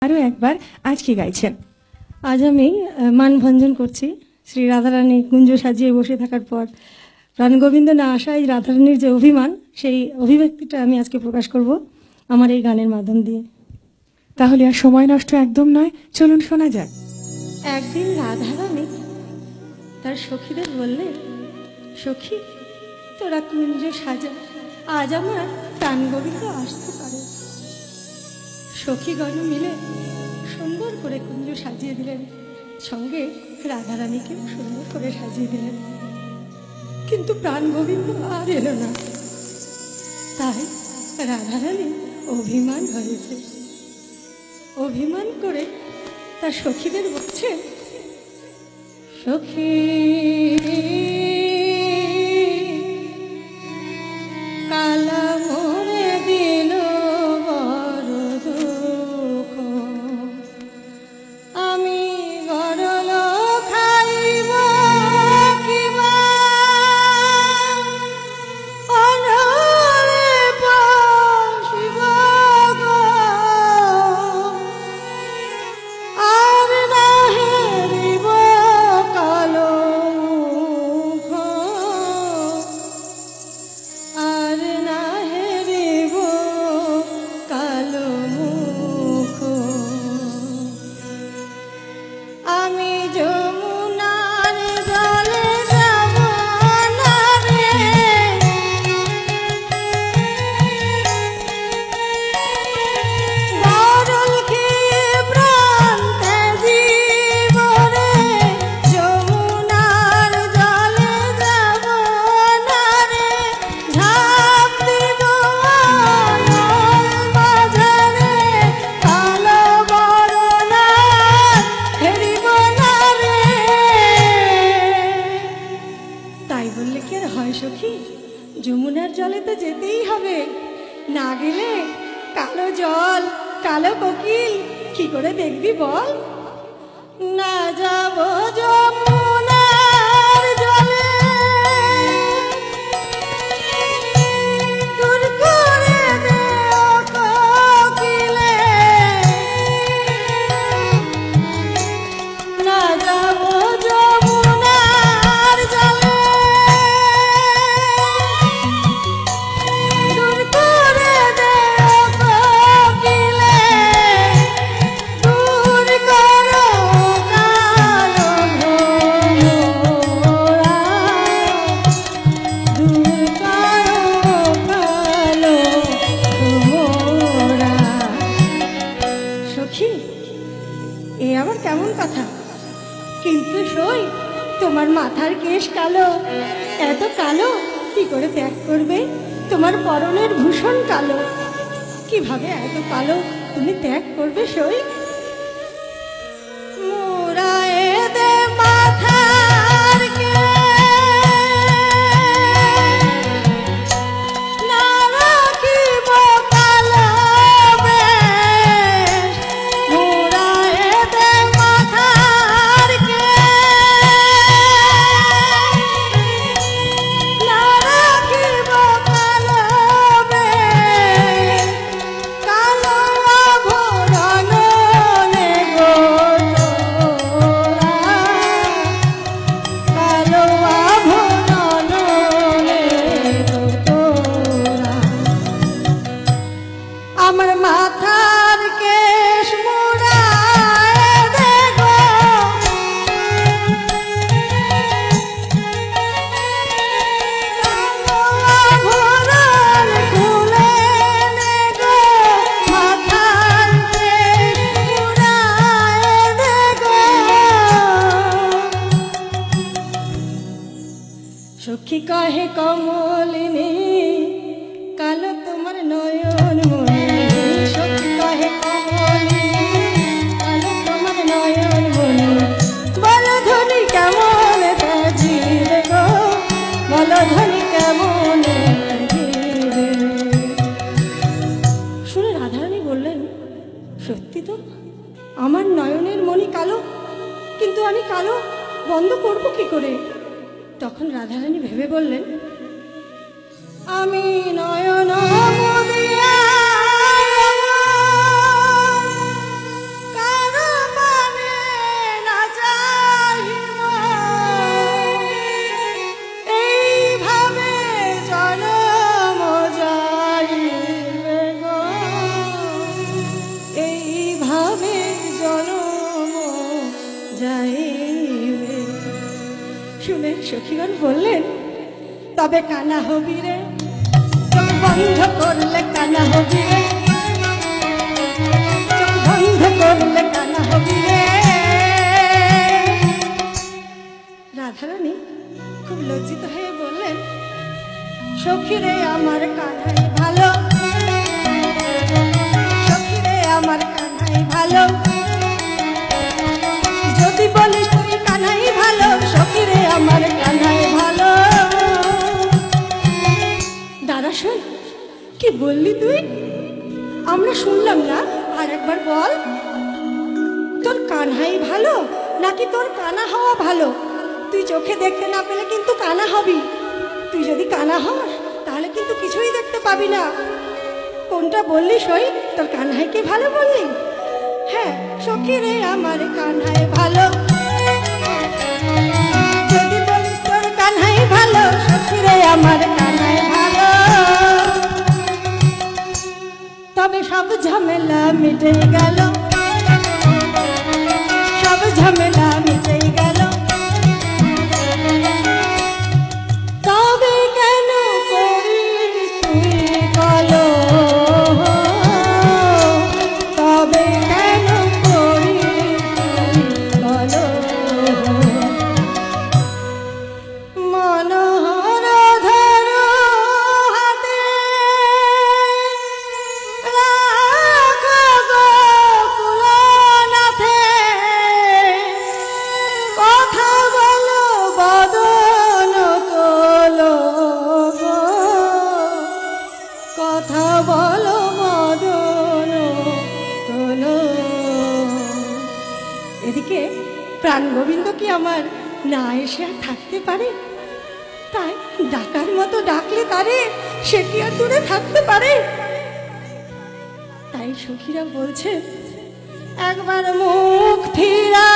আরও একবার আজ কি গাইছেন? আজ আমি মানভঞ্জন করছি। শ্রী রাধারানী কুঞ্জ সাজিয়ে বসে থাকার পর প্রাণগোবিন্দ না আসায় রাধারানীর যে অভিমান, সেই অভিব্যক্তিটা আমি আজকে প্রকাশ করব আমার এই গানের মাধ্যম দিয়ে। তাহলে আর সময় নষ্ট একদম নয়, চলুন শোনা যাক। একদিন রাধারানী তার সখীদের বললেন, সখী তোরা কুঞ্জ সাজা, আজ আমার প্রাণগোবিন্দ আসতে পারে। সখীগণ মিলে সুন্দর করে কুঞ্জ সাজিয়ে দিলেন, সঙ্গে রাধারানীকেও সুন্দর করে সাজিয়ে দিলেন। কিন্তু প্রাণগোবিন্দ আর এলো না। তাই রাধারানী অভিমান হয়েছে। অভিমান করে তার সখীদের বলছে, সখী কালা মোরে দিল বড় দুঃখ, আমি গরল খাইব কিবা, অনরে বসিব গো, আর না হেরিব কালো মুখ, আর না হেরিব কালো মুখ। আমি যমুনার জলে যাব না রে, গরল খেয়ে প্রাণ ত্যাজিব রে, যমুনার জলে যাব না রে, ঝাঁপ দিব বাজারে, কালো বরণার হেরিব না রে। তাই বললে কি আর হয় সখী? যমুনার জলে তো যেতেই হবে, না গেলে কালো জল কালো কোকিল কি করে দেখবি বল? না যাব যমুনার জলে, দূর করে দেও কোকিলে, না যাব যমুনার জলে, দূর করে দেও কোকিলে, দূর করো কালো ঘোরা, দূর করো কালো ঘোরা। সখী এ আবার কেমন কথা? কিন্তু সই তোমার মাথার কেশ কালো, এত কালো কি করে ত্যাগ করবে? তোমার পরনের ভূষণ কালো, কিভাবে এত কালো তুমি ত্যাগ করবে সই? মুড়ায়ে দে মাথার কেশ, না রাখিব কালো বেশ, মুড়ায়ে দে মাথার কেশ, না রাখিব কালো বেশ, কালো আভরণ নেব তোরা, কালো আভরণ নেব তোরা। আমার মাথার কেশ মুড়ায়ে দে গো, কালো আভরণ খুলে নে গো, মাথার কেশ মুড়ায়ে দে গো। সখী কহে কমলিনী কালো তোমার নয়ন মনি, সখী কহে কমলিনী কালো তোমার নয়ন মনি, বলো ধনী কেমন তাজিবে গো, বলো ধনী কেমন তাজিবে। শুনে রাধারানী বললেন, সত্যি তো আমার নয়নের মনি কালো, কিন্তু আমি কালো বন্ধ করব কি করে? তখন রাধারানী ভেবে বললেন, আমি নয়ন মুদিয়া সখীগণ বললেন, তবে কানা হবি রে, চোখ বন্ধ করলে কানা হবি রে, চোখ বন্ধ করলে কানা হবি রে। রাধারানী খুব লজ্জিত হয়ে বললেন, সখী রে আমার কানাই ভালো, সখী রে আমার কানাই ভালো, যদি বলিস তুই কানাই ভালো, সখী রে আমার কানাই ভালো। দাদা শোন, কি বললি তুই? আমরা শুনলাম না, আর একবার বল। তোর কানাই ভালো নাকি তোর কানা হওয়া ভালো? তুই চোখে দেখতে না পেলে কিন্তু কানা হবি। তুই যদি কানা হস তাহলে কিন্তু কিছুই দেখতে পাবি না। কোনটা বললি সই? তোর কানহাইকে ভালো বললি? হ্যাঁ, সখী রে আমার কানহাই ভালো, যদি বলিস তোর কানহাই ভালো, সখী রে আমার কানহাই ভালো। তবে সব ঝামেলা মিটে গেল, সব ঝামেলা মিটে গেল। তবে কেন করিস তুই কালো, তবে কেন করিস তুই কালো। মনোহর ধর হাতে রাখ গোকুলনাথে, কথা বলো বদন তোলো গো, কথা বলো বদন তোলো। এদিকে প্রাণ গোবিন্দ কি আমার না এসে আর থাকতে পারে? তাই ডাকার মতো ডাকলে তারে, সে কি আর দূরে থাকতে পারে? তাই সখীরা বলছে, একবার মুখ ফিরা